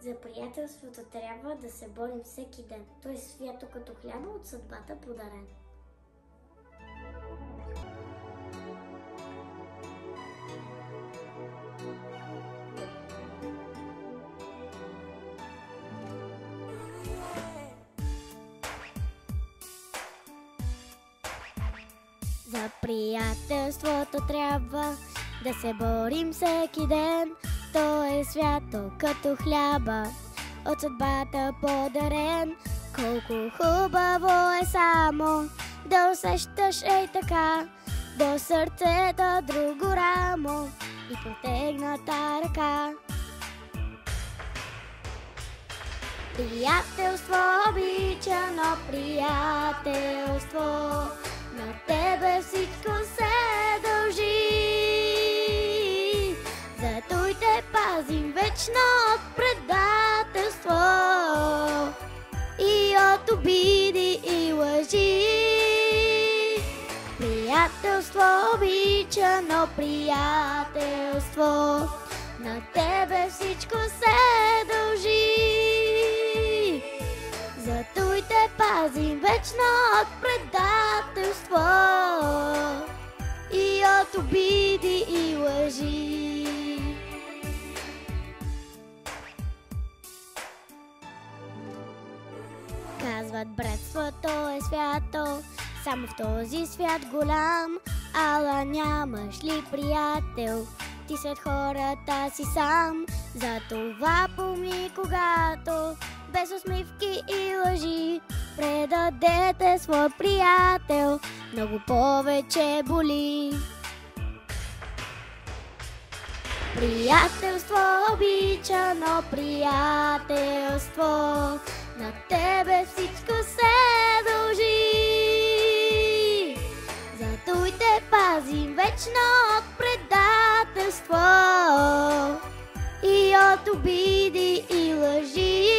За приятелството трябва да се борим всеки ден. Той е свято като хляба от съдбата подарен. За приятелството трябва да се борим всеки ден. То е свято като хляба, от съдбата подарен. Колко хубаво е само да усещаш ей така до сърцето друго рамо и протегната ръка. Приятелство обичано приятелство, на тебе всичко се дължи. Зато и те пазим вечно от предателство и от обиди и лъжи. Приятелство обичано приятелство, на тебе всичко се дължи. Зато и те пазим вечно от предателство и от обиди и лъжи. Казват, братството е свято, само в този свят голям. Ала нямаш ли приятел, ти сред хората си сам. Затова помни, когато без усмивки и лъжи предадете свой приятел, много повече боли. Приятелство обичано приятелство, на тебе всичко се дължи. Зато и те пазим вечно от предателство и от обиди и лъжи.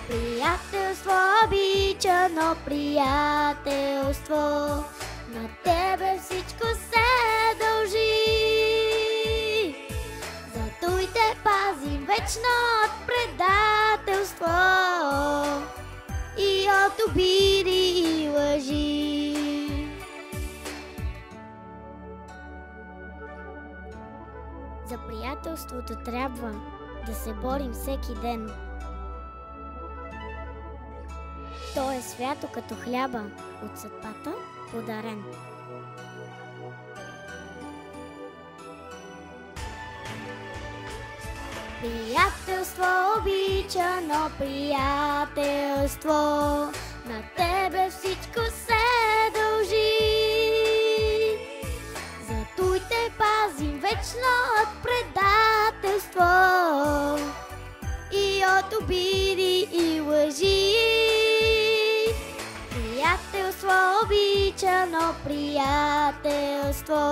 Приятелство обичано приятелство, на тебе всичко се дължи. Зато и те пазим вечно от предателство и от обиди и лъжи. За приятелството трябва да се борим всеки ден. То е свято като хляба, от съдбата подарен. Приятелство обичано приятелство, на тебе всичко се дължи. Зато и те пазим вечно от предателство и от обиди и лъжи. Приятелство обичано приятелство,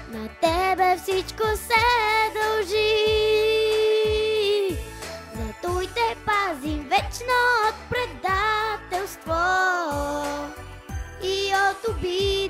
на тебе всичко се дължи. Зато и те пазим вечно от предателство и от обиди.